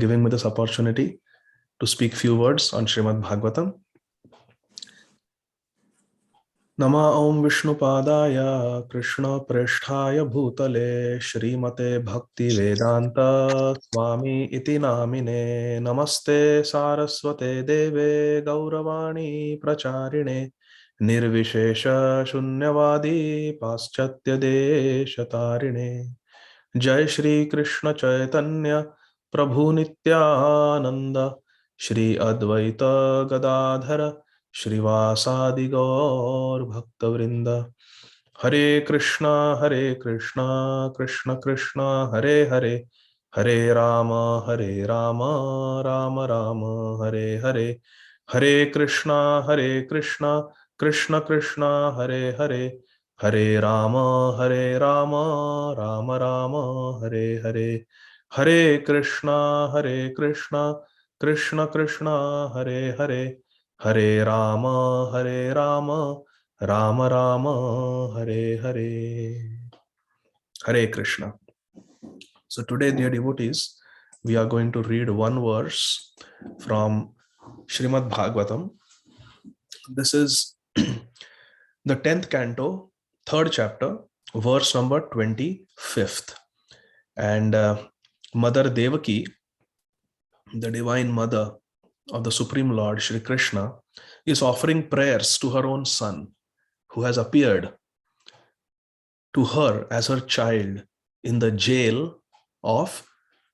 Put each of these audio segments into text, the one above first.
giving me this opportunity to speak few words on Srimad Bhagavatam. Nama Om Vishnupadaya Krishna Preshthaya Bhutale Srimate Bhakti Vedanta Swami Iti Namine Namaste Saraswate Deve Gauravani Pracharine Nirvishesha Shunyavadi Paschatya Deshatarine Jai Shri Krishna Chaitanya Prabhu Nityananda Shri Advaita Gadadhara Shrivasadi Gaur Bhaktavrinda Hare Krishna Krishna Krishna Hare Hare Hare Rama Rama Rama Hare Hare Hare Krishna Krishna Krishna Hare Hare Hare Rama Rama Rama Hare Hare Hare Krishna Krishna Krishna Hare Hare Hare Rama Rama Rama Hare Hare. Hare Krishna. So today, dear devotees, we are going to read one verse from Srimad Bhagavatam. This is the 10th canto, 3rd chapter, verse number 25th. And Mother Devaki, the Divine Mother of the Supreme Lord Shri Krishna, is offering prayers to her own son, who has appeared to her as her child in the jail of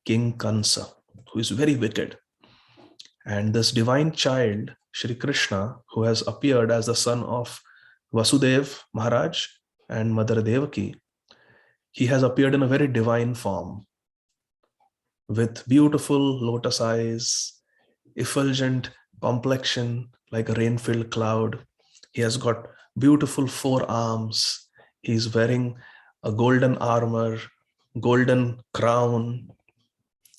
King Kansa, who is very wicked. And this divine child, Shri Krishna, who has appeared as the son of Vasudev Maharaj and Mother Devaki, he has appeared in a very divine form with beautiful lotus eyes, effulgent complexion like a rain-filled cloud. He has got beautiful forearms. He is wearing a golden armor, golden crown.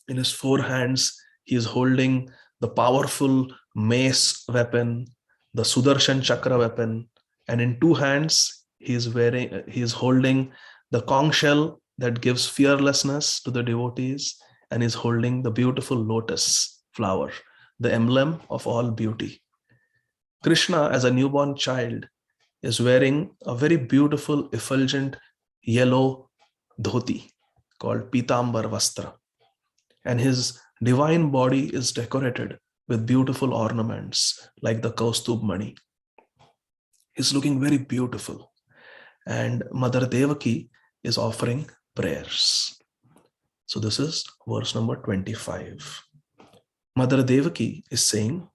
In his four hands, he is holding the powerful mace weapon, the Sudarshan Chakra weapon, and in two hands, he is holding the conch shell that gives fearlessness to the devotees, and is holding the beautiful lotus flower, the emblem of all beauty. Krishna, as a newborn child, is wearing a very beautiful, effulgent yellow dhoti called Pitambar Vastra. And his divine body is decorated with beautiful ornaments like the Kaustubh Mani. He's looking very beautiful. And Mother Devaki is offering prayers. So this is verse number 25. Mother Devaki is saying,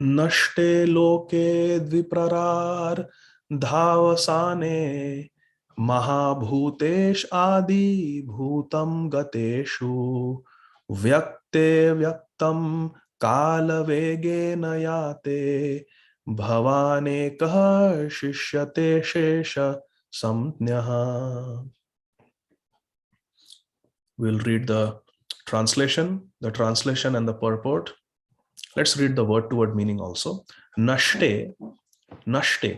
Nashte loke dviprarar dhavasane mahabhutesh adi bhutam gateshu vyakte vyaktam kala vege nayate bhavane kah shishyate shesha samnyaha. We'll read the translation and the purport. Let's read the word-to-word meaning also. Nashte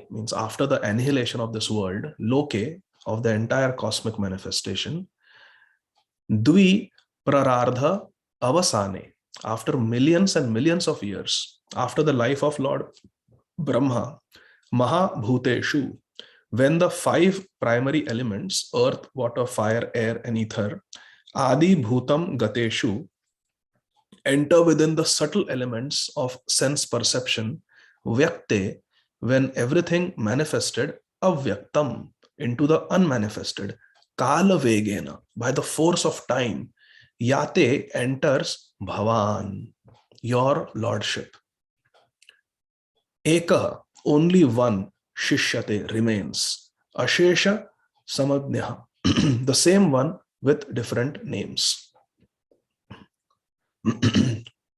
means after the annihilation of this world, loke, of the entire cosmic manifestation, dvi prarardha avasane, after millions and millions of years, after the life of Lord Brahma, mahabhuteshu, when the 5 primary elements, earth, water, fire, air, and ether, adi bhutam gateshu, enter within the subtle elements of sense perception, vyakte, when everything manifested, avyaktam, into the unmanifested, kala vegena, by the force of time, yate, enters bhavan, your lordship. Eka, only one, shishyate, remains, ashesha samadnyaha, the same one with different names.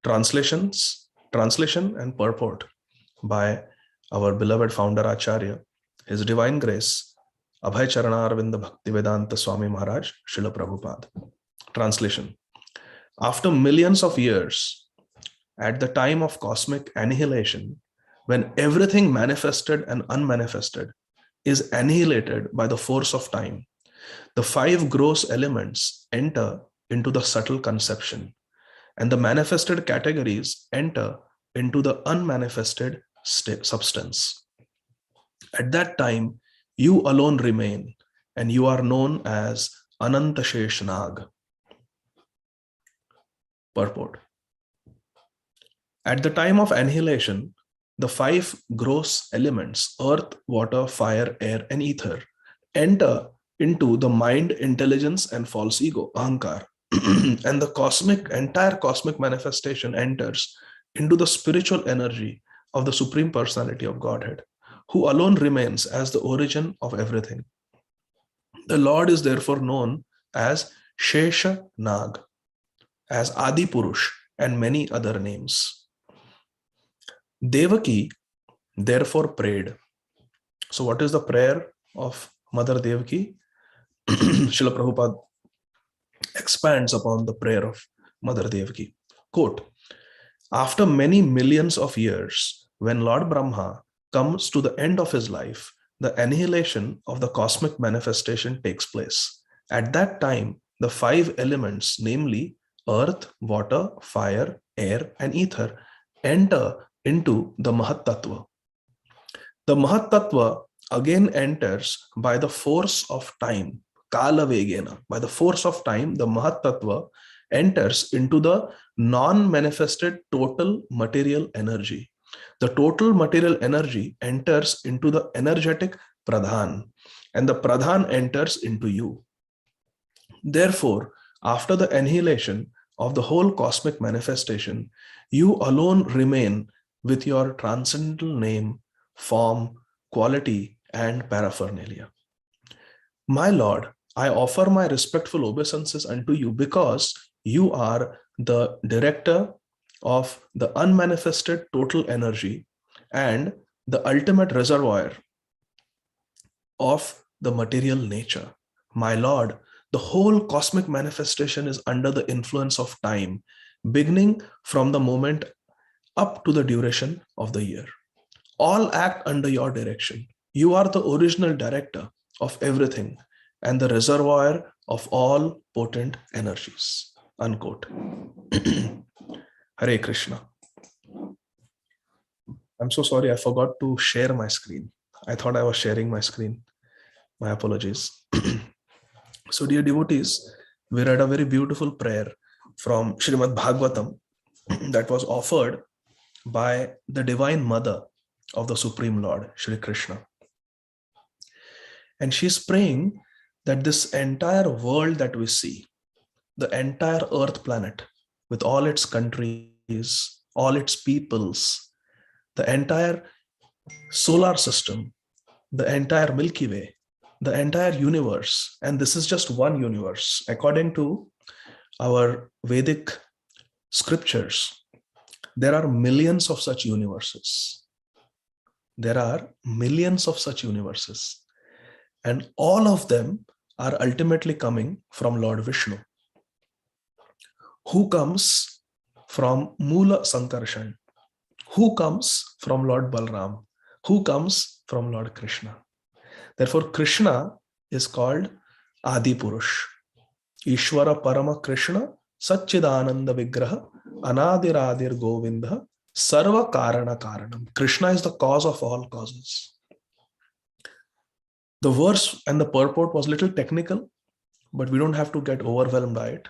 Translation and purport by our beloved founder Acharya, His Divine Grace, Abhay Charanarvinda Bhaktivedanta Swami Maharaj, Srila Prabhupada. Translation. After millions of years, at the time of cosmic annihilation, when everything manifested and unmanifested is annihilated by the force of time, the 5 gross elements enter into the subtle conception, and the manifested categories enter into the unmanifested substance. At that time, you alone remain, and you are known as Ananta Sheshnag. Purport. At the time of annihilation, the five gross elements, earth, water, fire, air, and ether, enter into the mind, intelligence, and false ego, ahankar. And the entire cosmic manifestation enters into the spiritual energy of the Supreme Personality of Godhead, who alone remains as the origin of everything. The Lord is therefore known as Shesha Nag, as Adi Purush, and many other names. Devaki therefore prayed. So, what is the prayer of Mother Devaki? Srila Prabhupada expands upon the prayer of Mother Devaki. Quote, after many millions of years, when Lord Brahma comes to the end of his life, the annihilation of the cosmic manifestation takes place. At that time, the five elements, namely earth, water, fire, air, and ether, enter into the Mahat Tattva. The Mahat Tattva again enters by the force of time, Kala Vegena. By the force of time, the Mahat Tattva enters into the non-manifested total material energy. The total material energy enters into the energetic Pradhan, and the Pradhan enters into you. Therefore, after the annihilation of the whole cosmic manifestation, you alone remain with your transcendental name, form, quality, and paraphernalia. My Lord, I offer my respectful obeisances unto you because you are the director of the unmanifested total energy and the ultimate reservoir of the material nature. My Lord, the whole cosmic manifestation is under the influence of time, beginning from the moment up to the duration of the year. All act under your direction. You are the original director of everything and the reservoir of all potent energies. Unquote. Hare Krishna. I'm so sorry, I forgot to share my screen. I thought I was sharing my screen. My apologies. So, dear devotees, we read a very beautiful prayer from Srimad Bhagavatam that was offered by the Divine Mother of the Supreme Lord, Shri Krishna. And she's praying that this entire world that we see, the entire earth planet with all its countries, all its peoples, the entire solar system, the entire Milky Way, the entire universe, and this is just one universe. According to our Vedic scriptures, there are millions of such universes. There are millions of such universes, and all of them are ultimately coming from Lord Vishnu, who comes from Mula Sankarshan, who comes from Lord Balram, who comes from Lord Krishna. Therefore, Krishna is called Adi Purush. Ishvara Parama Krishna Satchidananda Vigraha Anadiradir Govinda Sarva Karana Karanam. Krishna is the cause of all causes. The verse and the purport was a little technical, but we don't have to get overwhelmed by it.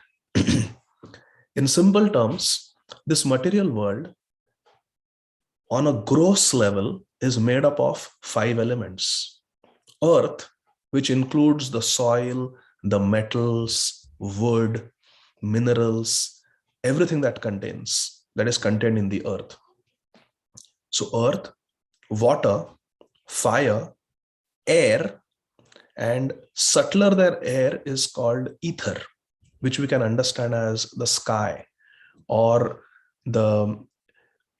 In simple terms, this material world on a gross level is made up of five elements. Earth, which includes the soil, the metals, wood, minerals, everything that is contained in the earth. So earth, water, fire, air, and subtler than air is called ether, which we can understand as the sky or the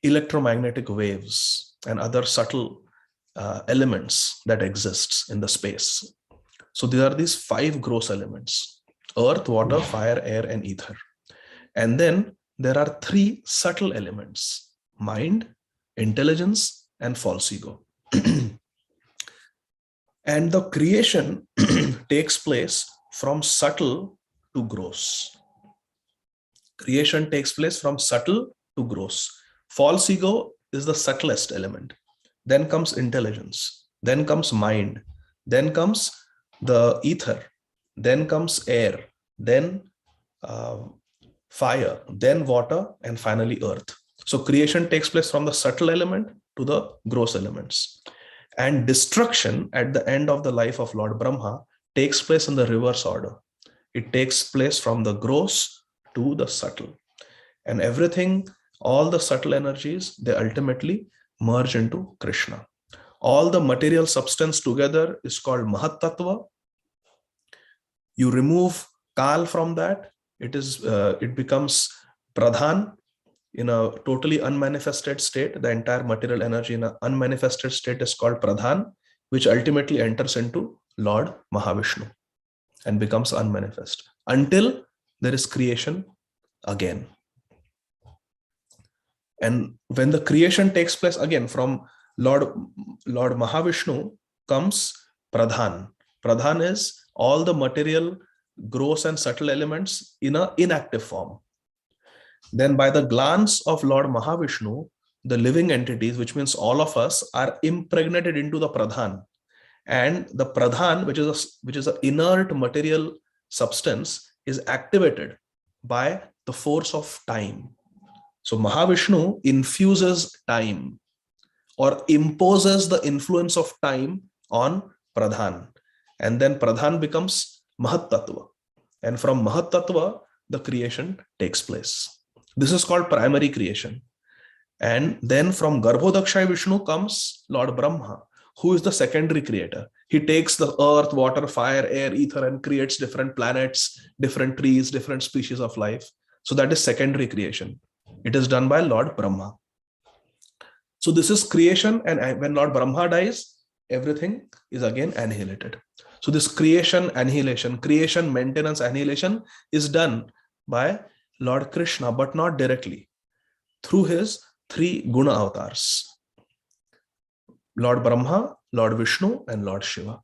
electromagnetic waves and other subtle elements that exists in the space. So there are these five gross elements: earth, water, fire, air, and ether. And then there are three subtle elements: mind, intelligence, and false ego. And the creation takes place from subtle to gross. Creation takes place from subtle to gross. False ego is the subtlest element. Then comes intelligence. Then comes mind. Then comes the ether. Then comes air. Then uh, fire. Then water. And finally earth. So creation takes place from the subtle element to the gross elements. And destruction at the end of the life of Lord Brahma takes place in the reverse order. It takes place from the gross to the subtle. And everything, all the subtle energies, they ultimately merge into Krishna. All the material substance together is called Mahat Tattva. You remove Kal from that, it becomes Pradhan in a totally unmanifested state. The entire material energy in an unmanifested state is called Pradhan, which ultimately enters into Lord Mahavishnu and becomes unmanifest until there is creation again. And when the creation takes place again, from Lord Mahavishnu comes Pradhan. Pradhan is all the material, gross and subtle elements in an inactive form. Then by the glance of Lord Mahavishnu, the living entities, which means all of us, are impregnated into the Pradhan. And the Pradhan, which is an inert material substance, is activated by the force of time. So Mahavishnu infuses time or imposes the influence of time on Pradhan. And then Pradhan becomes Mahat Tattva. And from Mahat Tattva, the creation takes place. This is called primary creation. And then from Garbhodakshay Vishnu comes Lord Brahma, who is the secondary creator. He takes the earth, water, fire, air, ether, and creates different planets, different trees, different species of life. So that is secondary creation. It is done by Lord Brahma. So this is creation, and when Lord Brahma dies, everything is again annihilated. So this creation, annihilation, creation, maintenance, annihilation is done by Lord Krishna, but not directly, through his three guna avatars: Lord Brahma, Lord Vishnu, and Lord Shiva.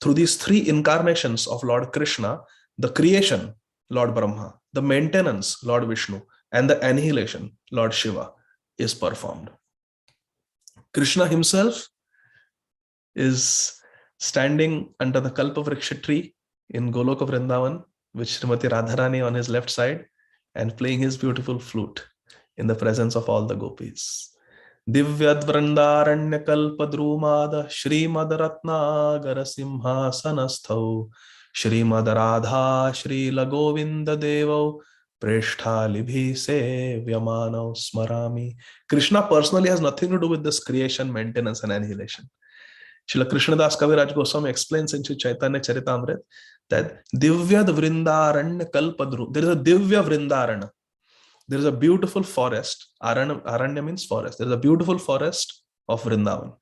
Through these three incarnations of Lord Krishna, the creation, Lord Brahma, the maintenance, Lord Vishnu, and the annihilation, Lord Shiva, is performed. Krishna himself is standing under the Kalpavriksha tree in Goloka Vrindavan with Srimati Radharani on his left side and playing his beautiful flute in the presence of all the gopis. Divyad Vrindaranya Kalpadrumada Shrimad Ratnagara Simhasanastho Shrimad Radha Srila Govinda Devo Preshtalibhi Sevyamano Smarami. Krishna personally has nothing to do with this creation, maintenance, and annihilation. Srila Krishnadas Kaviraj Goswami explains in Chaitanya Charitamrita that Divyad Vrindaranya Kalpadru. There is a Divya Vrindarana. There is a beautiful forest. Aranya means forest. There is a beautiful forest of Vrindavan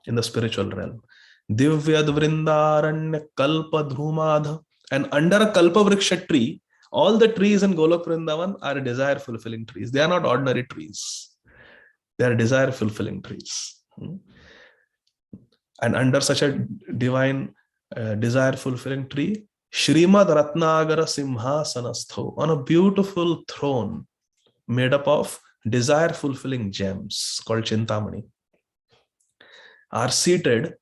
in the spiritual realm. Divyad Vrindaranya Kalpadrumadha. And under a Kalpavriksha tree, all the trees in Golok Vrindavan are desire fulfilling trees. They are not ordinary trees. They are desire fulfilling trees. And under such a divine desire fulfilling tree, Shrimad Ratnagara Simhasanastho, on a beautiful throne made up of desire fulfilling gems called Chintamani, are seated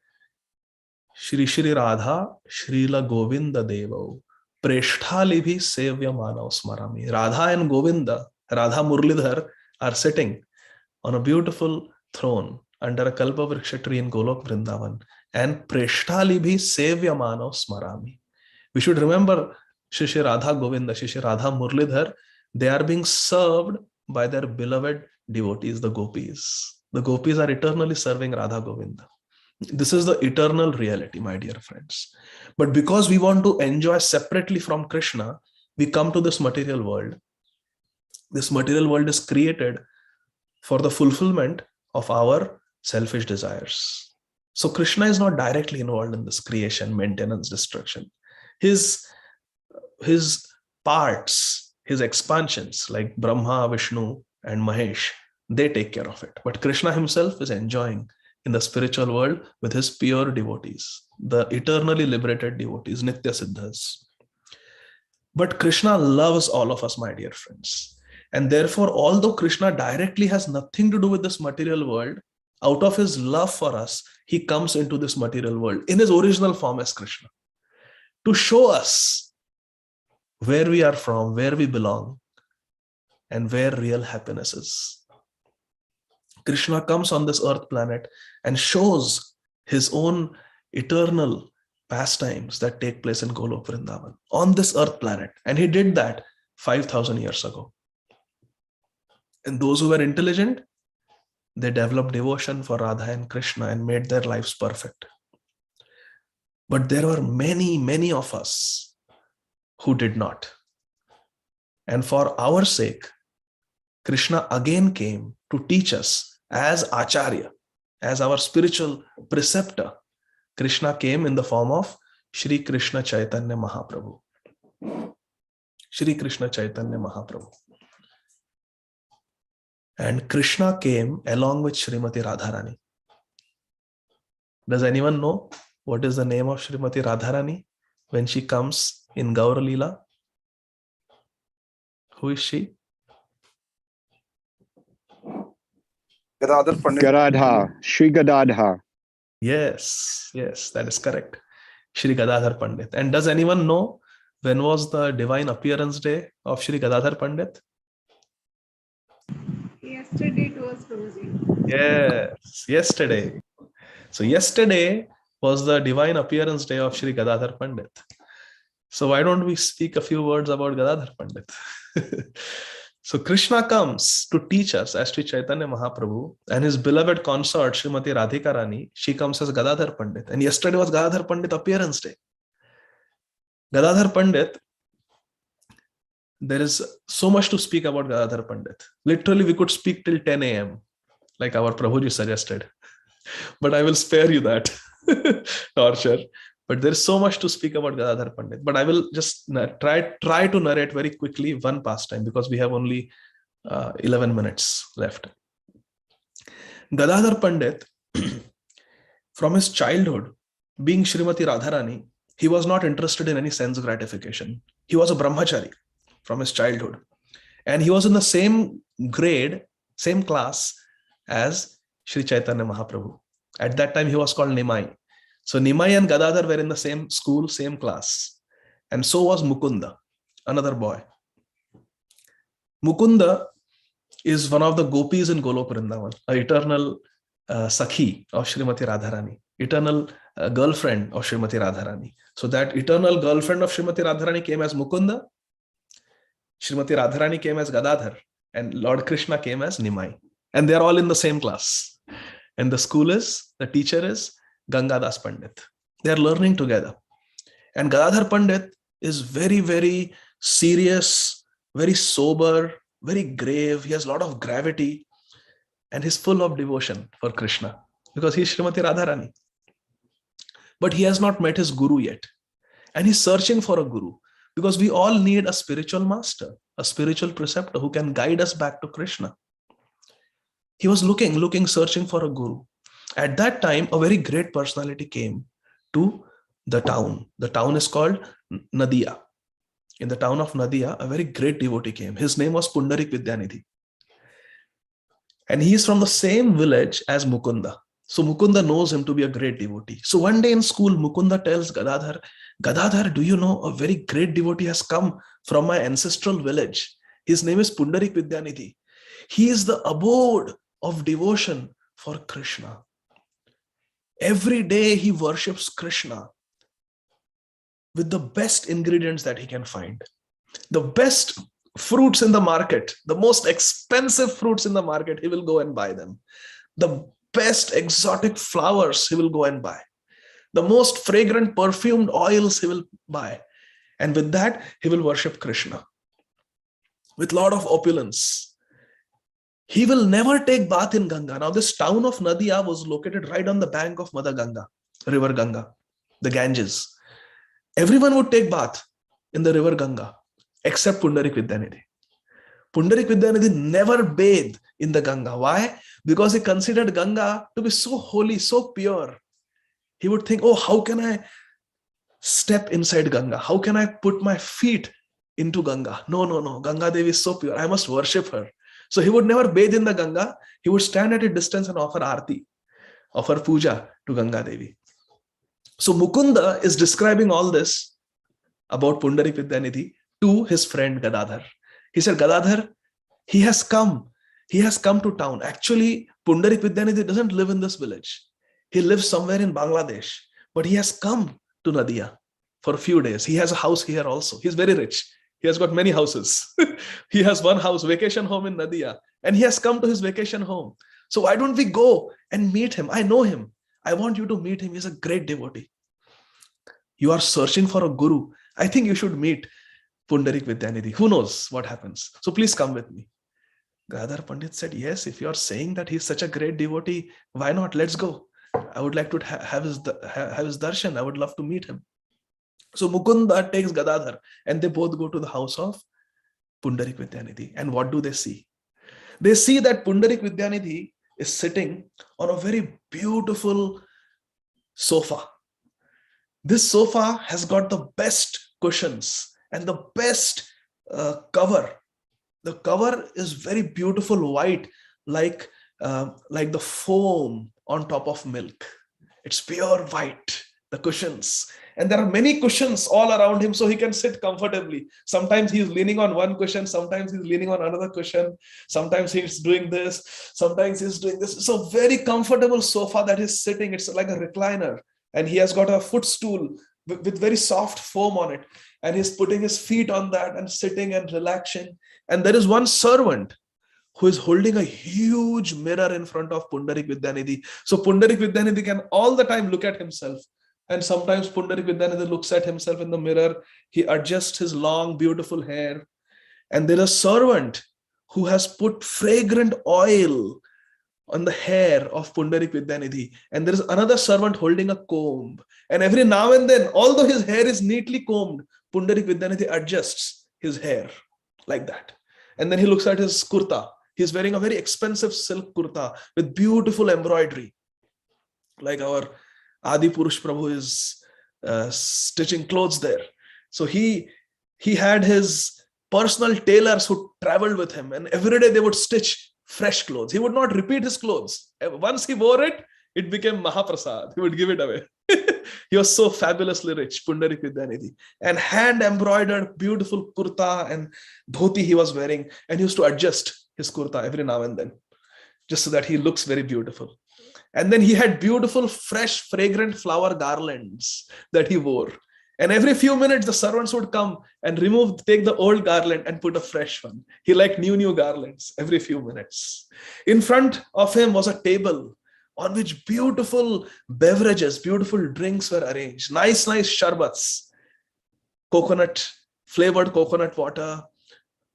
Shri Shri Radha Srila Govinda Devo Preshtalibhi Sevyamano Smarami. Radha and Govinda, Radha Murlidhar, are sitting on a beautiful throne under a Kalpavriksha tree in Golok Vrindavan, and Preshtalibhi Sevyamano Smarami. We should remember Shri Shri Radha Govinda, Shri Shri Radha Murlidhar, they are being served by their beloved devotees, the gopis. The gopis are eternally serving Radha Govinda. This is the eternal reality, my dear friends. But because we want to enjoy separately from Krishna, we come to this material world. This material world is created for the fulfillment of our selfish desires. So Krishna is not directly involved in this creation, maintenance, destruction. His parts, his expansions like Brahma, Vishnu, and Mahesh, they take care of it. But Krishna himself is enjoying in the spiritual world with his pure devotees, the eternally liberated devotees, Nitya Siddhas. But Krishna loves all of us, my dear friends. And therefore, although Krishna directly has nothing to do with this material world, out of his love for us, he comes into this material world in his original form as Krishna to show us where we are from, where we belong, and where real happiness is. Krishna comes on this earth planet and shows his own eternal pastimes that take place in Golok Vrindavan on this earth planet. And he did that 5,000 years ago. And those who were intelligent, they developed devotion for Radha and Krishna and made their lives perfect. But there were many, many of us who did not. And for our sake, Krishna again came to teach us as Acharya, as our spiritual preceptor. Krishna came in the form of Shri Krishna Chaitanya Mahaprabhu. Shri Krishna Chaitanya Mahaprabhu. And Krishna came along with Srimati Radharani. Does anyone know what is the name of Srimati Radharani when she comes in Gaur Leela? Who is she? Gadadhara, Sri Gadadhara. Yes, that is correct. Shri Gadadhar Pandit. And does anyone know when was the divine appearance day of Shri Gadadhar Pandit? Yesterday it was Rosie. Yes, yesterday. So yesterday was the divine appearance day of Shri Gadadhar Pandit. So why don't we speak a few words about Gadadhar Pandit? So Krishna comes to teach us as Sri Chaitanya Mahaprabhu, and his beloved consort Srimati Radhika Rani, she comes as Gadadhar Pandit. And yesterday was Gadadhar Pandit appearance day. Gadadhar Pandit, there is so much to speak about Gadadhar Pandit. Literally, we could speak till 10 a.m. like our Prabhuji suggested. But I will spare you that torture. But there is so much to speak about Gadadhar Pandit. But I will just try to narrate very quickly one pastime because we have only 11 minutes left. Gadadhar Pandit, from his childhood, being Srimati Radharani, he was not interested in any sense gratification. He was a brahmachari from his childhood. And he was in the same grade, same class as Sri Chaitanya Mahaprabhu. At that time, he was called Nimai. So Nimai and Gadadhar were in the same school, same class. And so was Mukunda, another boy. Mukunda is one of the gopis in Golok Vrindavan, an eternal Sakhi of Srimati Radharani, eternal girlfriend of Srimati Radharani. So that eternal girlfriend of Srimati Radharani came as Mukunda, Srimati Radharani came as Gadadhar, and Lord Krishna came as Nimai. And they're all in the same class. And the school is, the teacher is Gangadas Pandit. They are learning together. And Gadadhar Pandit is very, very serious, very sober, very grave. He has a lot of gravity and he's full of devotion for Krishna because he's Srimati Radharani. But he has not met his guru yet. And he's searching for a guru because we all need a spiritual master, a spiritual preceptor who can guide us back to Krishna. He was looking, searching for a guru. At that time, a very great personality came to the town. The town is called Nadia. In the town of Nadia, a very great devotee came. His name was Pundarik Vidyanidhi. And he is from the same village as Mukunda. So Mukunda knows him to be a great devotee. So one day in school, Mukunda tells Gadadhar, Gadadhar, do you know a very great devotee has come from my ancestral village? His name is Pundarik Vidyanidhi. He is the abode of devotion for Krishna. Every day he worships Krishna with the best ingredients that he can find. The best fruits in the market, the most expensive fruits in the market, he will go and buy them. The best exotic flowers he will go and buy. The most fragrant perfumed oils he will buy. And with that, he will worship Krishna with a lot of opulence. He will never take bath in Ganga. Now, this town of Nadia was located right on the bank of Mother Ganga, River Ganga, the Ganges. Everyone would take bath in the River Ganga, except Pundarik Vidyanidhi. Pundarik Vidyanidhi never bathed in the Ganga. Why? Because he considered Ganga to be so holy, so pure. He would think, oh, how can I step inside Ganga? How can I put my feet into Ganga. No. Ganga Devi is so pure. I must worship her. So he would never bathe in the Ganga. He would stand at a distance and offer arti, offer puja to Ganga Devi. So Mukunda is describing all this about Pundarik Vidyanidhi to his friend Gadadhar. He said, Gadadhar, he has come to town. Actually, Pundarik Vidyanidhi doesn't live in this village. He lives somewhere in Bangladesh, but he has come to Nadia for a few days. He has a house here also. He's very rich. He has got many houses. He has one house, vacation home in Nadia, and he has come to his vacation home. So why don't we go and meet him? I know him. I want you to meet him. He's a great devotee. You are searching for a guru. I think you should meet Pundarik Vidyanidhi. Who knows what happens? So please come with me. Gadadhar Pandit said, yes, if you are saying that he's such a great devotee, why not? Let's go. I would like to have his darshan. I would love to meet him. So Mukunda takes Gadadhar and they both go to the house of Pundarik Vidyanidhi. And what do they see? They see that Pundarik Vidyanidhi is sitting on a very beautiful sofa. This sofa has got the best cushions and the best cover. The cover is very beautiful white, like the foam on top of milk. It's pure white, the cushions. And there are many cushions all around him, so he can sit comfortably. Sometimes he's leaning on one cushion, sometimes he's leaning on another cushion, sometimes he's doing this, sometimes he's doing this. It's a very comfortable sofa that he's sitting. It's like a recliner. And he has got a footstool with very soft foam on it. And he's putting his feet on that and sitting and relaxing. And there is one servant who is holding a huge mirror in front of Pundarik Vidyanidhi. So Pundarik Vidyanidhi can all the time look at himself. And sometimes Pundarik Vidyanidhi looks at himself in the mirror. He adjusts his long, beautiful hair. And there is a servant who has put fragrant oil on the hair of Pundarik Vidyanidhi. And there is another servant holding a comb. And every now and then, although his hair is neatly combed, Pundarik Vidyanidhi adjusts his hair like that. And then he looks at his kurta. He's wearing a very expensive silk kurta with beautiful embroidery. Like our Adi Purush Prabhu is stitching clothes there. So he had his personal tailors who traveled with him. And every day they would stitch fresh clothes. He would not repeat his clothes. Once he wore it, it became Mahaprasad. He would give it away. He was so fabulously rich, Pundarik Vidyanidhi. And hand embroidered beautiful kurta and dhoti he was wearing. And he used to adjust his kurta every now and then, just so that he looks very beautiful. And then he had beautiful, fresh, fragrant flower garlands that he wore. And every few minutes, the servants would come and take the old garland and put a fresh one. He liked new garlands every few minutes. In front of him was a table on which beautiful beverages, beautiful drinks were arranged. Nice sharbats, flavored coconut water,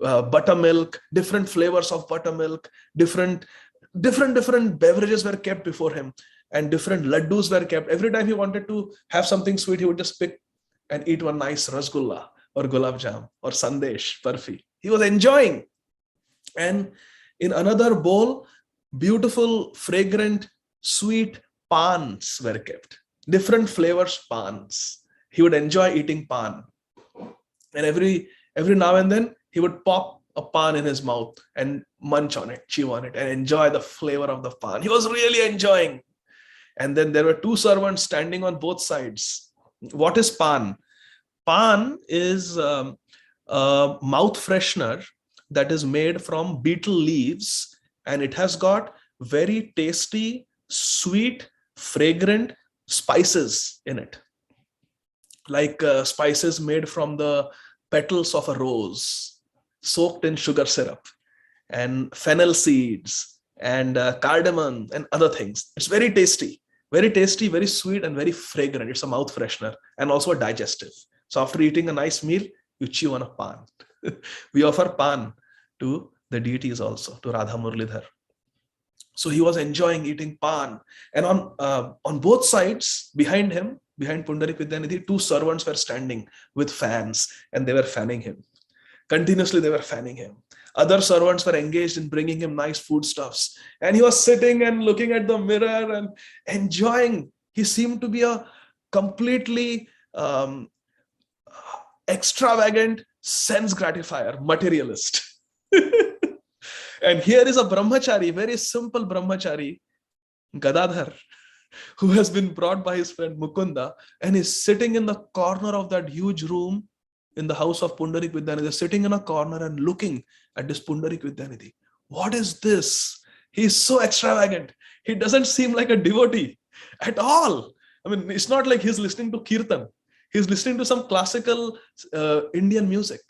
buttermilk, different flavors of buttermilk, different beverages were kept before him, and different laddus were kept. Every time he wanted to have something sweet, he would just pick and eat one nice rasgulla or gulab jam or sandesh, barfi. He was enjoying. And in another bowl, beautiful, fragrant, sweet pans were kept. Different flavors pans. He would enjoy eating pan. And every now and then, he would pop a pan in his mouth and munch on it, chew on it, and enjoy the flavor of the pan. He was really enjoying. And then there were two servants standing on both sides. What is pan? Pan is a mouth freshener that is made from betel leaves, and it has got very tasty, sweet, fragrant spices in it. Like spices made from the petals of a rose, soaked in sugar syrup, and fennel seeds, and cardamom, and other things. It's very tasty, very sweet, and very fragrant. It's a mouth freshener and also a digestive. So after eating a nice meal, you chew on a pan. We offer pan to the deities also, to Radha Murlidhar. So he was enjoying eating pan. And on both sides, behind him, behind Pundarik Vidyanidhi, two servants were standing with fans, and they were fanning him. Continuously, they were fanning him. Other servants were engaged in bringing him nice foodstuffs. And he was sitting and looking at the mirror and enjoying. He seemed to be a completely extravagant, sense gratifier, materialist. And here is a brahmachari, very simple brahmachari, Gadadhar, who has been brought by his friend Mukunda and is sitting in the corner of that huge room in the house of Pundarik Vidyanidhi, sitting in a corner and looking at this Pundarik Vidyanidhi. What is this? He is so extravagant. He doesn't seem like a devotee at all. I mean, it's not like he's listening to kirtan. He's listening to some classical Indian music.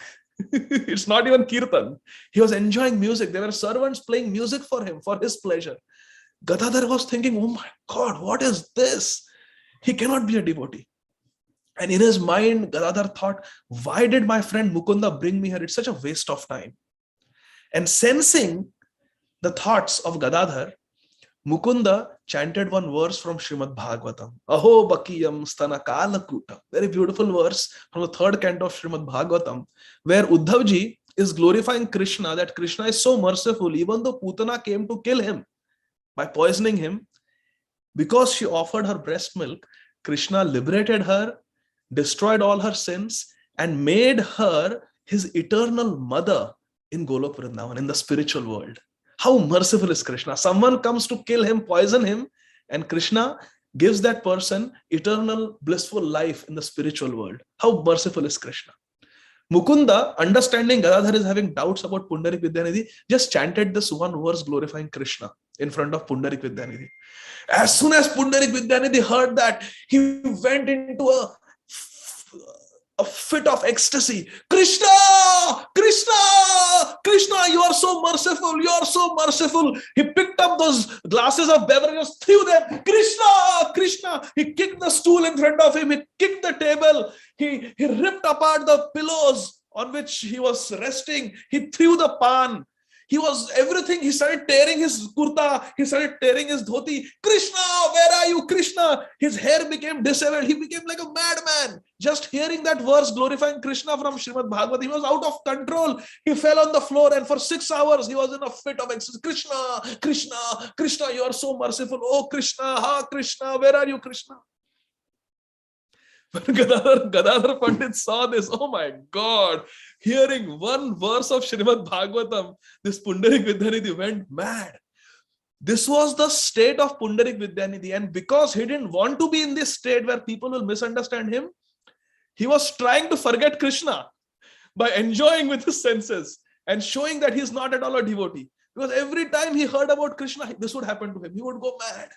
It's not even kirtan. He was enjoying music. There were servants playing music for him, for his pleasure. Gadadhar was thinking, oh my God, what is this? He cannot be a devotee. And in his mind, Gadadhar thought, why did my friend Mukunda bring me here? It's such a waste of time. And sensing the thoughts of Gadadhar, Mukunda chanted one verse from Srimad Bhagavatam. Aho bakiyam stana kalakutam. Very beautiful verse from the third canto of Srimad Bhagavatam, where Uddhavji is glorifying Krishna, that Krishna is so merciful, even though Putana came to kill him by poisoning him, because she offered her breast milk, Krishna liberated her, destroyed all her sins, and made her his eternal mother in Golok Vrindavan, in the spiritual world. How merciful is Krishna? Someone comes to kill him, poison him, and Krishna gives that person eternal blissful life in the spiritual world. How merciful is Krishna? Mukunda, understanding Gadadhar is having doubts about Pundarik Vidyanidhi, just chanted this one verse glorifying Krishna in front of Pundarik Vidyanidhi. As soon as Pundarik Vidyanidhi heard that, he went into a fit of ecstasy. Krishna! Krishna! Krishna, you are so merciful. You are so merciful. He picked up those glasses of beverages, threw them. Krishna! Krishna! He kicked the stool in front of him. He kicked the table. He ripped apart the pillows on which he was resting. He threw the pan. He was everything. He started tearing his kurta. He started tearing his dhoti. Krishna, where are you, Krishna? His hair became disheveled. He became like a madman. Just hearing that verse glorifying Krishna from Srimad Bhagavatam, he was out of control. He fell on the floor, and for 6 hours he was in a fit of ecstasy. Krishna, Krishna, Krishna, you are so merciful. Oh Krishna, ha Krishna, where are you, Krishna? When Gadadhar Pandit saw this, oh my God, hearing one verse of Srimad Bhagavatam, this Pundarik Vidyanidhi went mad. This was the state of Pundarik Vidyanidhi, and because he didn't want to be in this state where people will misunderstand him, he was trying to forget Krishna by enjoying with his senses and showing that he is not at all a devotee. Because every time he heard about Krishna, this would happen to him. He would go mad.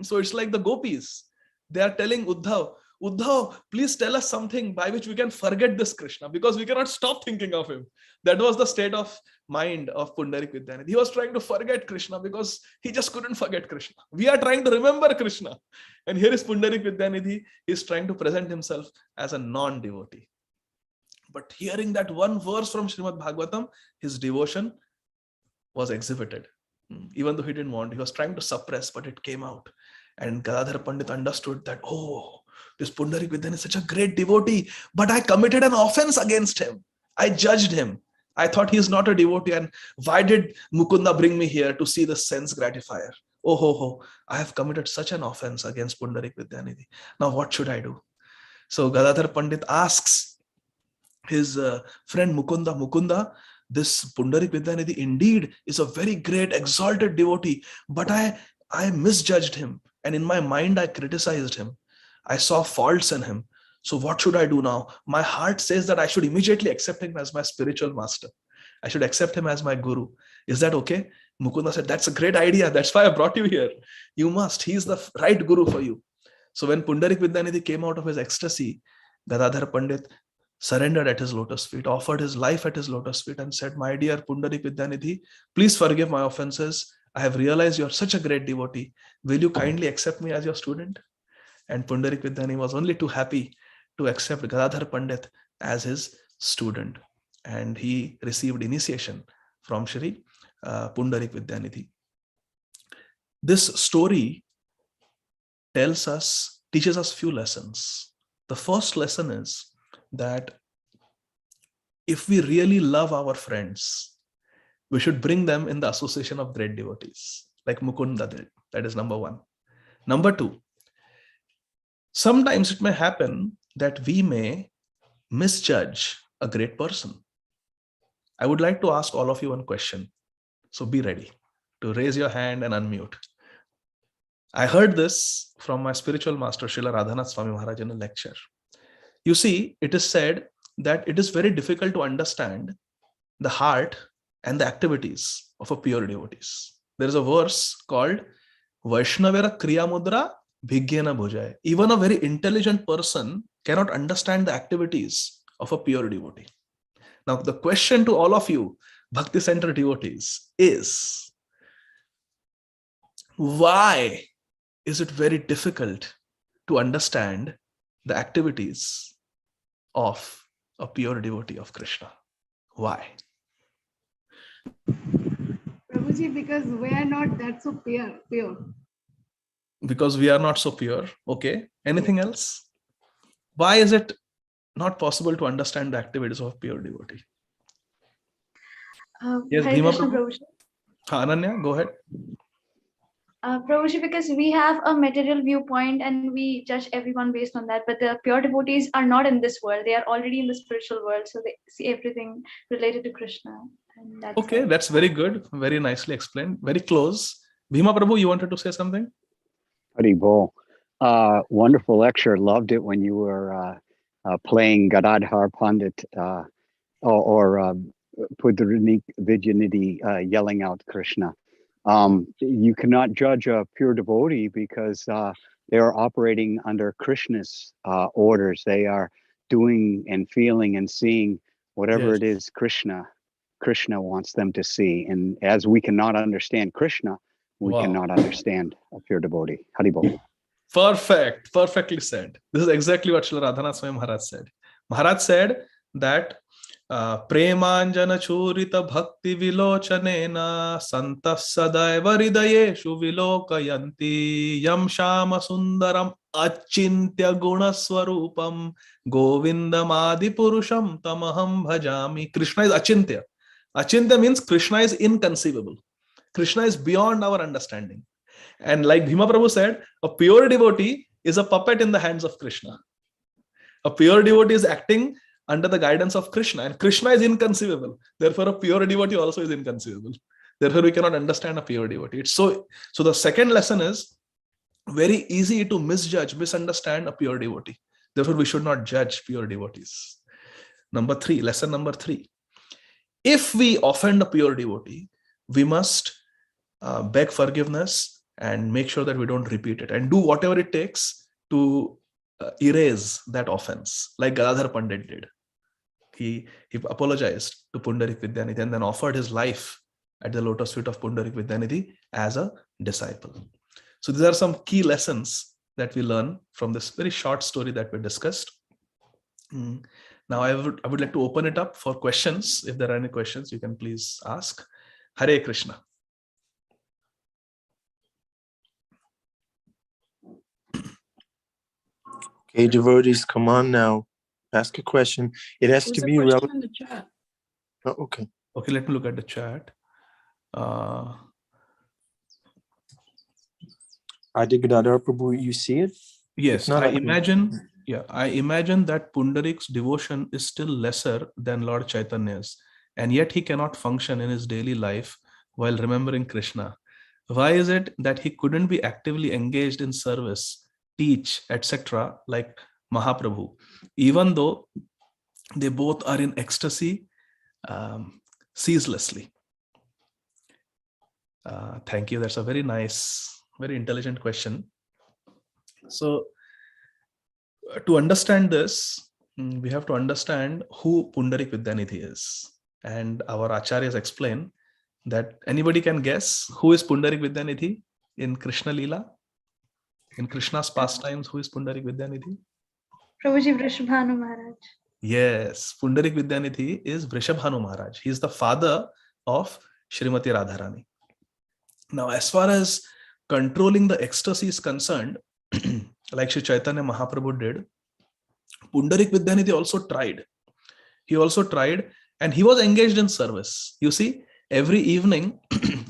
So it's like the gopis. They are telling Uddhav, Uddhav, please tell us something by which we can forget this Krishna, because we cannot stop thinking of him. That was the state of mind of Pundarik Vidyanidhi. He was trying to forget Krishna because he just couldn't forget Krishna. We are trying to remember Krishna. And here is Pundarik Vidyanidhi. He is trying to present himself as a non-devotee. But hearing that one verse from Srimad Bhagavatam, his devotion was exhibited. Even though he didn't want, he was trying to suppress, but it came out. And Gadadhar Pandit understood that, oh, this Pundarik Vidyan is such a great devotee, but I committed an offense against him. I judged him. I thought he is not a devotee, and why did Mukunda bring me here to see the sense gratifier? Oh ho ho, I have committed such an offense against Pundarik Vidyanidhi. Now what should I do? So Gadadhar Pandit asks his friend Mukunda, Mukunda, this Pundarik Vidyanidhi indeed is a very great exalted devotee, but I misjudged him, and in my mind I criticized him. I saw faults in him. So what should I do now? My heart says that I should immediately accept him as my spiritual master. I should accept him as my guru. Is that okay? Mukunda said, that's a great idea. That's why I brought you here. You must. He is the right guru for you. So when Pundarik Vidyanidhi came out of his ecstasy, Gadadhar Pandit surrendered at his lotus feet, offered his life at his lotus feet, and said, my dear Pundarik Vidyanidhi, please forgive my offenses. I have realized you are such a great devotee. Will you kindly accept me as your student? And Pundarik Vidyanidhi was only too happy to accept Gadadhar Pandit as his student. And he received initiation from Shri Pundarik Vidyanidhi. This story teaches us few lessons. The first lesson is that if we really love our friends, we should bring them in the association of great devotees, like Mukunda did. That is number one. Number two, sometimes it may happen that we may misjudge a great person. I would like to ask all of you one question. So be ready to raise your hand and unmute. I heard this from my spiritual master, Srila Radhanath Swami Maharaj, in a lecture. You see, it is said that it is very difficult to understand the heart and the activities of a pure devotees. There is a verse called Vaishnavera Kriya Mudra Bhigyena Bhujaya. Even a very intelligent person cannot understand the activities of a pure devotee. Now, the question to all of you, Bhakti Center devotees, is why is it very difficult to understand the activities of a pure devotee of Krishna? Why? Prabhuji, because we are not that so pure. Because we are not so pure. Okay. Anything else? Why is it not possible to understand the activities of a pure devotee? Yes, Hare Bhima Krishna, Prabhu. Prabhuji. Ananya, go ahead. Prabhuji, because we have a material viewpoint and we judge everyone based on that, but the pure devotees are not in this world. They are already in the spiritual world, so they see everything related to Krishna. And that's Okay, it. that's very good. Very nicely explained. Very close. Bhima Prabhu, you wanted to say something? Hari Bol. Wonderful lecture. Loved it when you were playing Gadadhar Pandit or Pudrini Vidyanidhi yelling out Krishna. You cannot judge a pure devotee because they are operating under Krishna's orders. They are doing and feeling and seeing whatever it is Krishna wants them to see. And as we cannot understand Krishna, we Wow. cannot understand a pure devotee. Haribol. Perfect. Perfectly said. This is exactly what Srila Radhanath Swami Maharaj said. Maharaj said that Premanjana Churita Bhakti Vilochanena Santa Sadaiva Hridayeshu Vilokayanti Yam Shama Sundaram Achintya Guna Swarupam Govindam Adi Purusham Tamaham Bhajami. Krishna is Achintya. Achintya means Krishna is inconceivable. Krishna is beyond our understanding. And like Bhima Prabhu said, a pure devotee is a puppet in the hands of Krishna. A pure devotee is acting under the guidance of Krishna, and Krishna is inconceivable. Therefore, a pure devotee also is inconceivable. Therefore, we cannot understand a pure devotee. It's so the second lesson is very easy to misjudge, misunderstand a pure devotee. Therefore, we should not judge pure devotees. Lesson number 3. If we offend a pure devotee, we must beg forgiveness and make sure that we don't repeat it and do whatever it takes to erase that offense, like Gadadhara Pandit did. He apologized to Pundarik Vidyanidhi and then offered his life at the lotus feet of Pundarik Vidyanidhi as a disciple. So these are some key lessons that we learn from this very short story that we discussed. Now I would like to open it up for questions. If there are any questions, you can please ask. Hare Krishna. Okay, devotees, come on now. Ask a question. It has to be relevant. In the chat. Oh, okay. Okay, let me look at the chat. Adi Gadadhara Prabhu, you see it? Yes, not, I I can- imagine. Yeah, I imagine that Pundarik's devotion is still lesser than Lord Chaitanya's, and yet he cannot function in his daily life while remembering Krishna. Why is it that he couldn't be actively engaged in service, teach, etc., like Mahaprabhu, even though they both are in ecstasy ceaselessly? Thank you. That's a very nice, very intelligent question. So, to understand this, we have to understand who Pundarik Vidyanidhi is. And our acharyas explain that anybody can guess who is Pundarik Vidyanidhi in Krishna Leela? In Krishna's pastimes, who is Pundarik Vidyanidhi? Prabhuji Vrishabhanu Maharaj. Yes, Pundarik Vidyanidhi is Vrishabhanu Maharaj. He is the father of Srimati Radharani. Now, as far as controlling the ecstasy is concerned, like Sri Chaitanya Mahaprabhu did, Pundarik Vidyanidhi also tried. He also tried and he was engaged in service. You see, every evening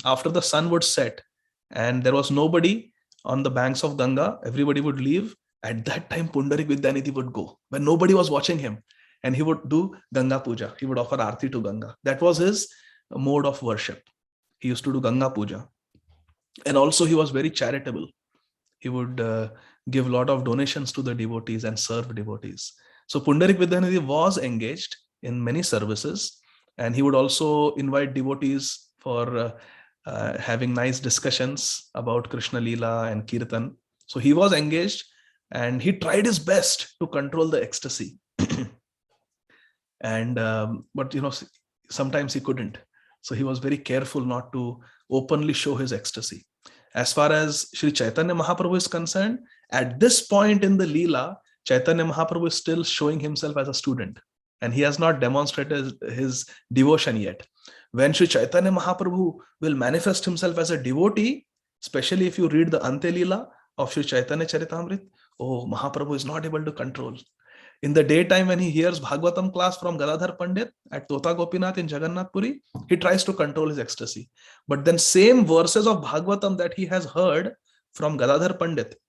after the sun would set and there was nobody on the banks of Ganga, everybody would leave. At that time, Pundarik Vidyanidhi would go when nobody was watching him. and he would do Ganga Puja. He would offer Aarti to Ganga. That was his mode of worship. He used to do Ganga Puja. And also he was very charitable. He would give a lot of donations to the devotees and serve devotees. So Pundarik Vidyanidhi was engaged in many services, and he would also invite devotees for having nice discussions about Krishna Leela and Kirtan. So he was engaged, and he tried his best to control the ecstasy. And but sometimes he couldn't. So he was very careful not to openly show his ecstasy. As far as Sri Chaitanya Mahaprabhu is concerned, at this point in the Leela, Chaitanya Mahaprabhu is still showing himself as a student, and he has not demonstrated his devotion yet. When Sri Chaitanya Mahaprabhu will manifest himself as a devotee, especially if you read the Ante Leela of Sri Chaitanya Charitamrita, oh, Mahaprabhu is not able to control. In the daytime, when he hears Bhagavatam class from Gadadhar Pandit at Tota Gopinath in Jagannath Puri, he tries to control his ecstasy. But then same verses of Bhagavatam that he has heard from Gadadhar Pandit,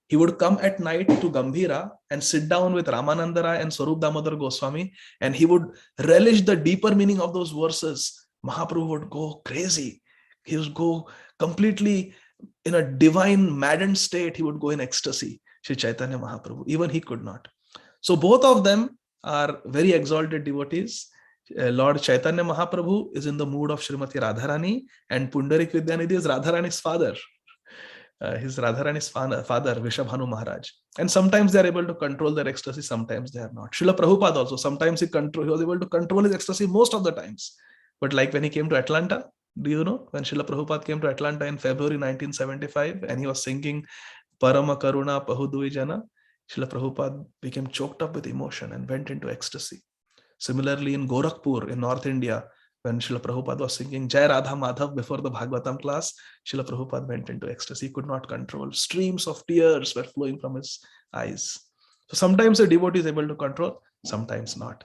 he would come at night to Gambhira and sit down with Ramananda Rai and Swarup Damodar Goswami, and he would relish the deeper meaning of those verses. Mahaprabhu would go crazy. He would go completely in a divine maddened state. He would go in ecstasy. Sri Chaitanya Mahaprabhu, even he could not. So both of them are very exalted devotees. Lord Chaitanya Mahaprabhu is in the mood of Srimati Radharani, and Pundarik Vidyanidhi is Radharani's father. His Radharani's father, Vishabhanu Maharaj. And sometimes they are able to control their ecstasy, sometimes they are not. Srila Prabhupada also, sometimes he was able to control his ecstasy most of the times. But like when he came to Atlanta, do you know, when Srila Prabhupada came to Atlanta in February 1975, and he was singing Parama Karuna Pahudui Jana, Srila Prabhupada became choked up with emotion and went into ecstasy. Similarly, in Gorakhpur, in North India, when Srila Prabhupada was singing Jai Radha Madhav before the Bhagavatam class, Srila Prabhupada went into ecstasy. He could not control. Streams of tears were flowing from his eyes. So sometimes a devotee is able to control, sometimes not.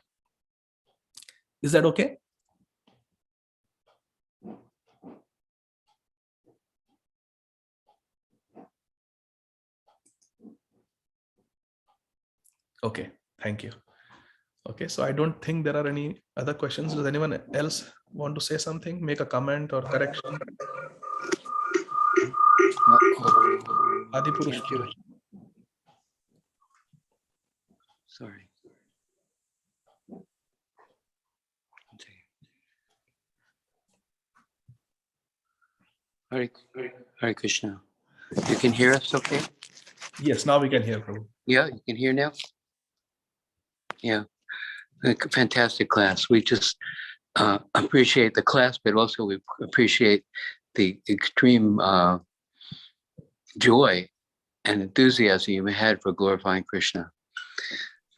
Is that okay? Okay, thank you. Okay, so I don't think there are any other questions. Does anyone else want to say something, make a comment or correction? Adipurush. Sorry. Hare Krishna. You can hear us okay? Yes, now we can hear, Prabhu. Yeah, you can hear now? Yeah. Fantastic class. We just appreciate the class, but also we appreciate the extreme joy and enthusiasm you had for glorifying Krishna,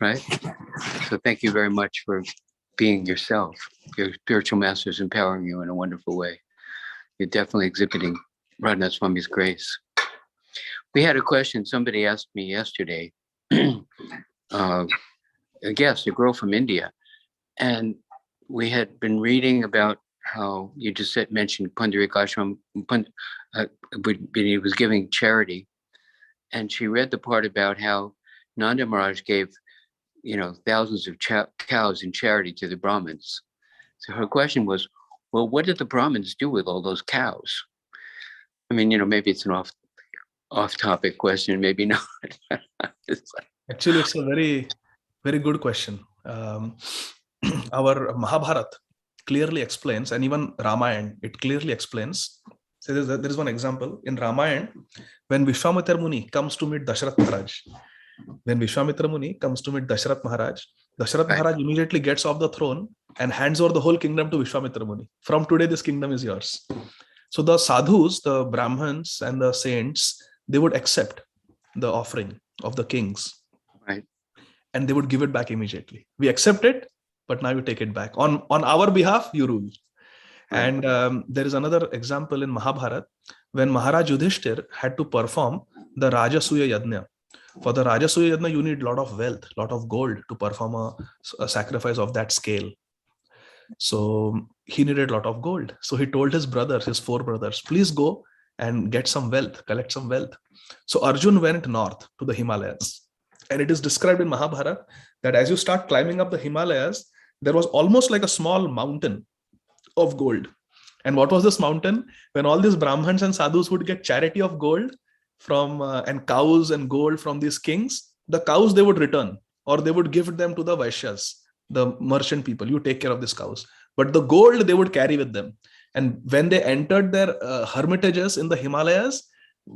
right? So thank you very much for being yourself. Your spiritual master is empowering you in a wonderful way. You're definitely exhibiting Radhanath Swami's grace. We had a question somebody asked me yesterday. A guest, a girl from India, and we had been reading about how you just mentioned Pundarik Ashram, he was giving charity, and she read the part about how Nanda Maharaj gave, thousands of cows in charity to the Brahmins. So her question was, well, what did the Brahmins do with all those cows? I mean, maybe it's an off-topic question, maybe not. Actually, it's a very, very good question. Our Mahabharata clearly explains, and even Ramayana, it clearly explains. So there is one example in Ramayana when Vishwamitra Muni comes to meet Dasharath Maharaj. When Vishwamitra Muni comes to meet Dasharath Maharaj, Dasharath Maharaj immediately gets off the throne and hands over the whole kingdom to Vishwamitra Muni. From today, this kingdom is yours. So the sadhus, the Brahmins and the saints, they would accept the offering of the kings. Right. And they would give it back immediately. We accept it, but now you take it back. On our behalf, you rule. Right. And there is another example in Mahabharata when Maharaj Yudhishthir had to perform the Rajasuya Yajna. For the Rajasuya Yajna, you need a lot of wealth, a lot of gold to perform a sacrifice of that scale. So he needed a lot of gold. So he told his brothers, his 4 brothers, please go and get some wealth, collect some wealth. So Arjun went north to the Himalayas. And it is described in Mahabharata that as you start climbing up the Himalayas, there was almost like a small mountain of gold. And what was this mountain? When all these Brahmins and sadhus would get charity of gold from and cows and gold from these kings, the cows they would return, or they would give them to the Vaishyas, the merchant people. You take care of these cows. But the gold they would carry with them. And when they entered their hermitages in the Himalayas,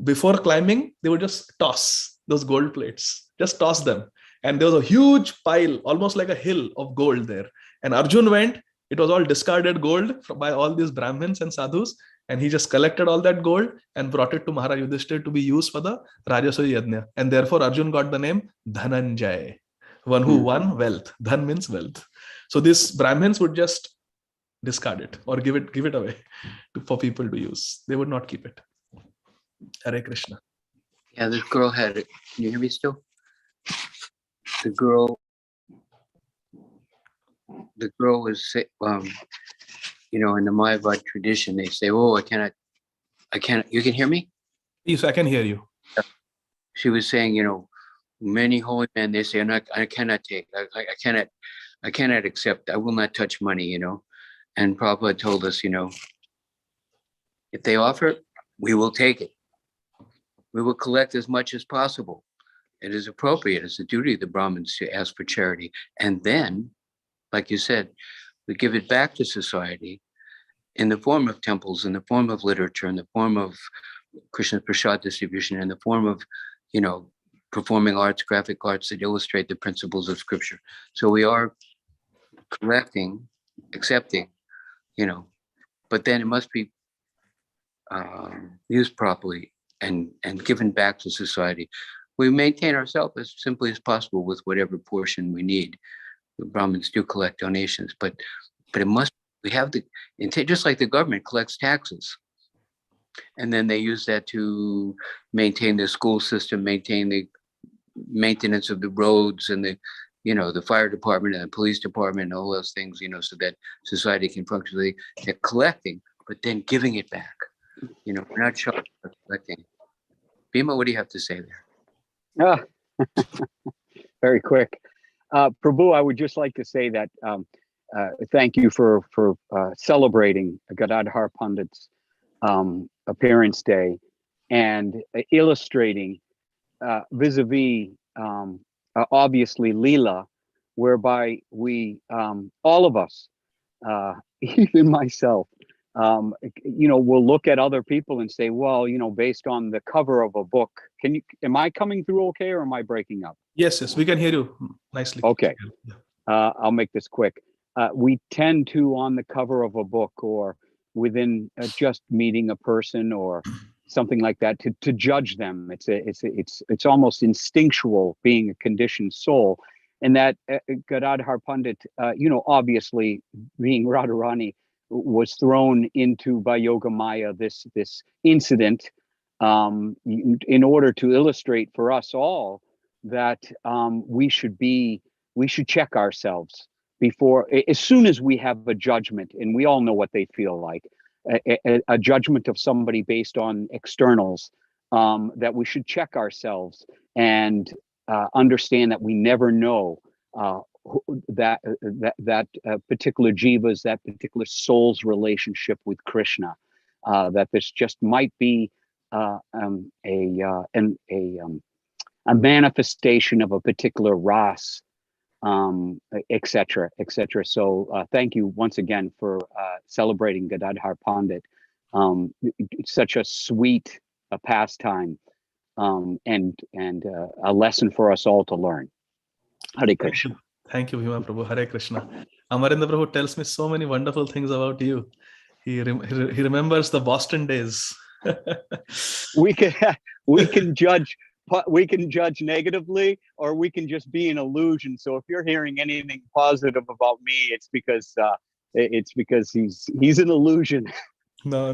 before climbing, they would just toss those gold plates, just toss them. And there was a huge pile, almost like a hill of gold there. And Arjun went, it was all discarded gold by all these Brahmins and sadhus. And he just collected all that gold and brought it to Maharaj Yudhishthira to be used for the Rajasuya Yajna. And therefore, Arjun got the name Dhananjay, one who won wealth. Dhan means wealth. So these Brahmins would just discard it or give it away for people to use. They would not keep it. Hare Krishna. Yeah, this girl had it. Can you hear me still? The girl was, you know, in the Mayavad tradition, they say, "Oh, I cannot." You can hear me? Yes, I can hear you. She was saying, you know, many holy men, they say, I cannot take, I cannot accept, I will not touch money, you know. And Prabhupada told us, you know, if they offer, we will take it. We will collect as much as possible. It is appropriate. It's the duty of the Brahmins to ask for charity. And then, like you said, we give it back to society in the form of temples, in the form of literature, in the form of Krishna's prasad distribution, in the form of, you know, performing arts, graphic arts that illustrate the principles of scripture. So we are collecting, accepting, you know, but then it must be used properly and given back to society. We maintain ourselves as simply as possible with whatever portion we need. The Brahmins do collect donations, but it must, we have the, just like the government collects taxes. And then they use that to maintain the school system, maintain the maintenance of the roads and the, you know, the fire department and the police department and all those things, you know, so that society can function. They're collecting, but then giving it back. You know, we're not sure collecting. Bhima, what do you have to say there? Very quick. Prabhu, I would just like to say that thank you for celebrating Gadadhar Pandit's appearance day and illustrating vis-a-vis obviously Leela, whereby we all of us, even myself, you know, will look at other people and say, well, you know, based on the cover of a book, am I coming through okay, or am I breaking up? Yes, we can hear you nicely. Okay. I'll make this quick. We tend to, on the cover of a book or within just meeting a person or something like that, to judge them. It's almost instinctual, being a conditioned soul. And that Gadadhar Pandit, you know, obviously being Radharani, was thrown into by Yoga Maya this incident in order to illustrate for us all that we should check ourselves before, as soon as we have a judgment, and we all know what they feel like, a judgment of somebody based on externals, that we should check ourselves and understand that we never know that particular jiva's, that particular soul's relationship with Krishna, that this just might be a manifestation of a particular ras, etc., etc. So thank you once again for celebrating Gadadhar Pandit. It's such a sweet pastime, and a lesson for us all to learn. Hare Krishna. Thank you, Bhima Prabhu. Hare Krishna. Amarendra Prabhu tells me so many wonderful things about you. He remembers the Boston days. we can judge negatively, or we can just be an illusion. So if you're hearing anything positive about me, it's because he's an illusion. No.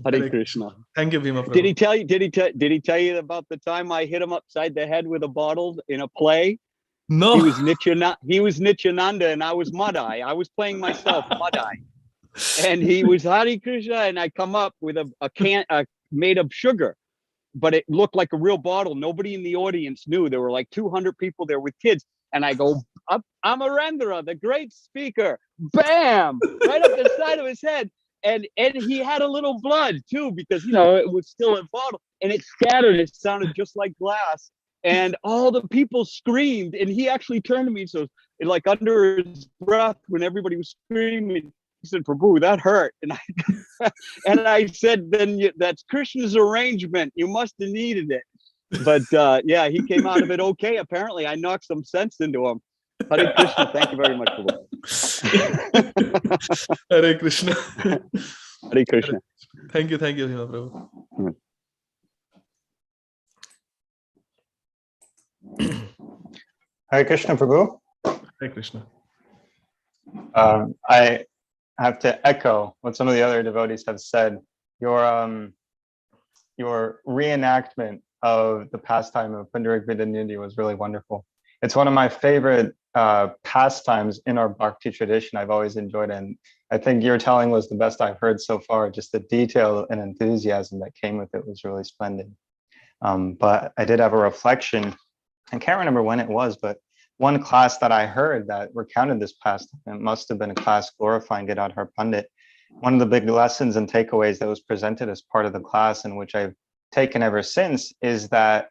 Hare Krishna. Thank you, Bhima Prabhu. Did he tell you about the time I hit him upside the head with a bottle in a play? No. He was Nityananda and I was Madai. I was playing myself, Madai. And he was Hare Krishna, and I come up with a can made of sugar, but it looked like a real bottle. Nobody in the audience knew. There were like 200 people there with kids. And I go, Amarendra, the great speaker, bam, right up the side of his head. And he had a little blood too, because, it was still a bottle, and it scattered. It sounded just like glass. And all the people screamed, and he actually turned to me. So like under his breath, when everybody was screaming, he said, Prabhu, that hurt. And I said, then that's Krishna's arrangement. You must have needed it. But yeah, he came out of it okay. Apparently, I knocked some sense into him. Hare Krishna, thank you very much, Prabhu. Hare Krishna. Hare Krishna. Thank you, Prabhu. Hare Krishna, Prabhu. Hare Krishna. I have to echo what some of the other devotees have said. Your reenactment of the pastime of Pundarik Vidyanidhi was really wonderful. It's one of my favorite pastimes in our Bhakti tradition. I've always enjoyed it. And I think your telling was the best I've heard so far. Just the detail and enthusiasm that came with it was really splendid. But I did have a reflection. I can't remember when it was, but one class that I heard that recounted this pastime, it must have been a class glorifying Gadadhar Pandit. One of the big lessons and takeaways that was presented as part of the class, and which I've taken ever since, is that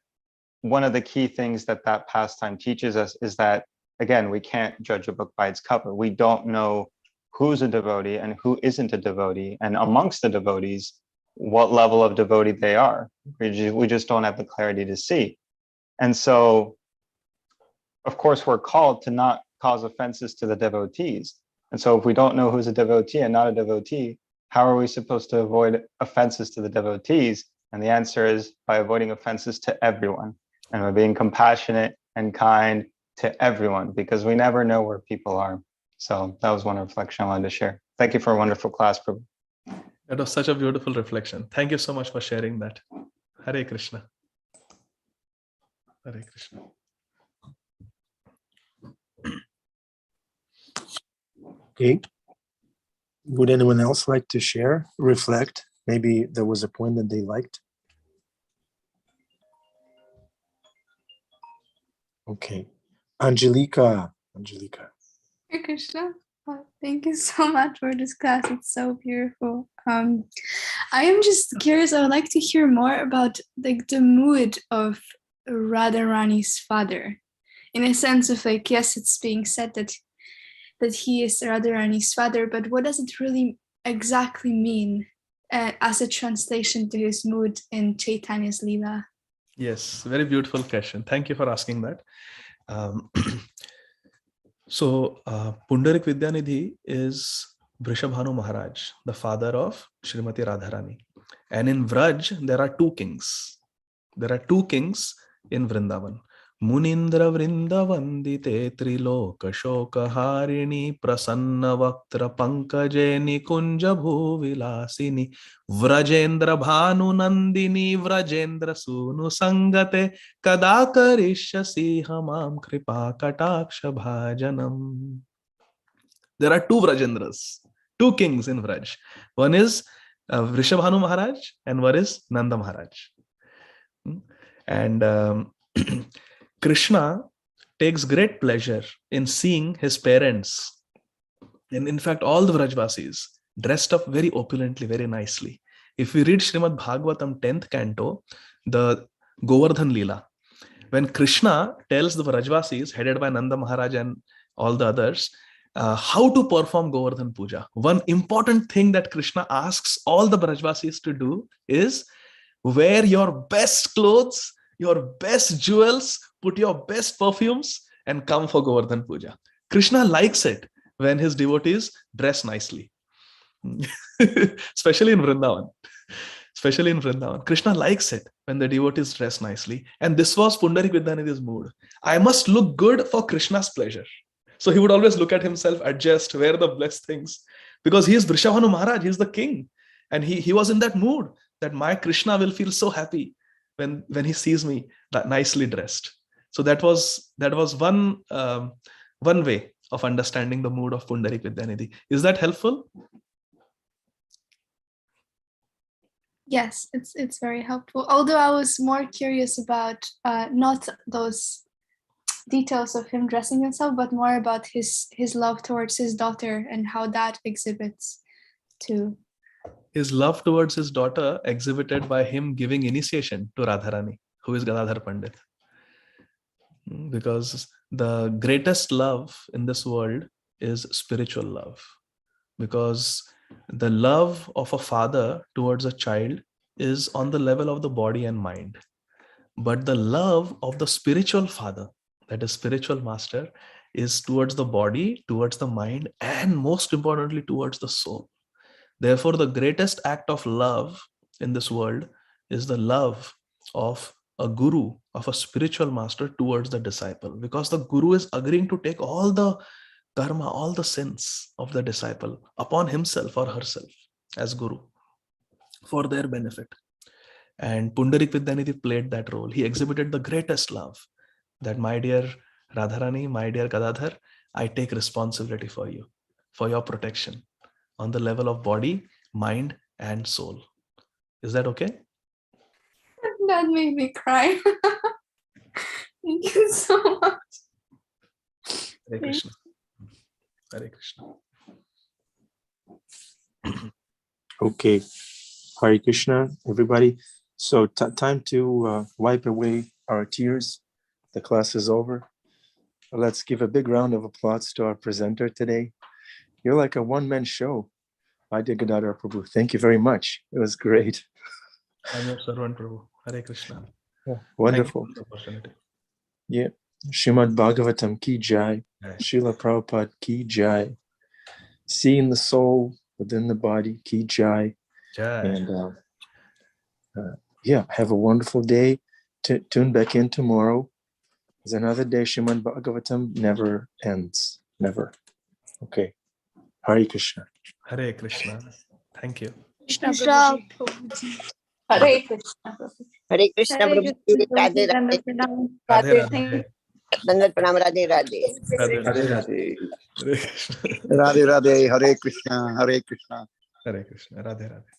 one of the key things that pastime teaches us is that, again, we can't judge a book by its cover. We don't know who's a devotee and who isn't a devotee, and amongst the devotees, what level of devotee they are. We just don't have the clarity to see. And so, of course, we're called to not cause offenses to the devotees. And so if we don't know who's a devotee and not a devotee, how are we supposed to avoid offenses to the devotees? And the answer is by avoiding offenses to everyone, and by being compassionate and kind to everyone, because we never know where people are. So that was one reflection I wanted to share. Thank you for a wonderful class, Prabhu. That was such a beautiful reflection. Thank you so much for sharing that. Hare Krishna. Hare Krishna. Okay. Would anyone else like to share, reflect? Maybe there was a point that they liked. Okay. Angelica. Hare Krishna. Thank you so much for this class. It's so beautiful. I am just curious. I would like to hear more about like the mood of Radharani's father, in a sense of like, yes, it's being said that he is Radharani's father, but what does it really exactly mean as a translation to his mood in Chaitanya's Leela? Yes, very beautiful question. Thank you for asking that. So Pundarik Vidyanidhi is Vrishabhanu Maharaj, the father of Srimati Radharani. And in Vraj, there are two kings. There are two kings in Vrindavan. Munindra Vrindavandite Triloka Shoka Harini Prasanna Vaktra Pankaje Nikunja Bhuvilasini Vrajendra Bhanu Nandini Vrajendra Sunu Sangate Kadakarishyasi Hamam Kripa Kataksha Bhajanam. There are two Vrajendras, two kings in Vraj. One is Vrishabhanu Maharaj and one is Nanda Maharaj. And Krishna takes great pleasure in seeing his parents, and in fact all the Vrajvasis, dressed up very opulently, very nicely. If we read Srimad Bhagavatam 10th canto, the Govardhan Leela, when Krishna tells the Vrajvasis, headed by Nanda Maharaj and all the others, how to perform Govardhan Puja, one important thing that Krishna asks all the Vrajvasis to do is wear your best clothes, your best jewels, put your best perfumes, and come for Govardhan Puja. Krishna likes it when his devotees dress nicely. Especially in Vrindavan. Krishna likes it when the devotees dress nicely. And this was Pundarik Vidyanidhi's mood. I must look good for Krishna's pleasure. So he would always look at himself, adjust, wear the blessed things. Because he is Vrishabhanu Maharaj, he is the king. And he was in that mood that my Krishna will feel so happy when he sees me that nicely dressed. So that was one way of understanding the mood of Pundarik Vidyanidhi. Is that helpful? Yes, it's very helpful. Although I was more curious about not those details of him dressing himself, but more about his love towards his daughter and how that exhibits to. His love towards his daughter exhibited by him giving initiation to Radharani, who is Gadadhar Pandit. Because the greatest love in this world is spiritual love. Because the love of a father towards a child is on the level of the body and mind. But the love of the spiritual father, that is spiritual master, is towards the body, towards the mind, and most importantly, towards the soul. Therefore, the greatest act of love in this world is the love of a guru, of a spiritual master towards the disciple, because the guru is agreeing to take all the karma, all the sins of the disciple upon himself or herself as guru for their benefit. And Pundarik Vidyanidhi played that role. He exhibited the greatest love, that my dear Radharani, my dear Gadadhar, I take responsibility for you, for your protection on the level of body, mind, and soul. Is that okay? That made me cry. Thank you so much. Hare Krishna. Hare Krishna. Okay. Hare Krishna, everybody. So time to wipe away our tears. The class is over. Let's give a big round of applause to our presenter today. You're like a one-man show. I did Gadadhara Prabhu. Thank you very much. It was great. I'm your servant, Prabhu. Hare Krishna. Yeah, wonderful. Thank you for the opportunity. Yeah. Srimad Bhagavatam ki jai. Jai. Srila Prabhupada ki jai. Seeing the soul within the body ki jai. Jai. And yeah, have a wonderful day. Tune back in tomorrow. There's another day. Srimad Bhagavatam never ends. Never. Okay. Hare Krishna. Hare Krishna. Thank you. Krishna Prabhuji. Hare Krishna Prabhuji. Hare Krishna Hare Prabhu. Krishna Radhe Prabhuji. Radhe. Radhe Radhe. Radhe. Dandat Pranam. Radhe Radhe. Radhe Radhe Radhe. Radhe. Hare Krishna. Radhe Radhe. Hare Krishna. Hare Krishna. Hare Krishna. Radhe Radhe.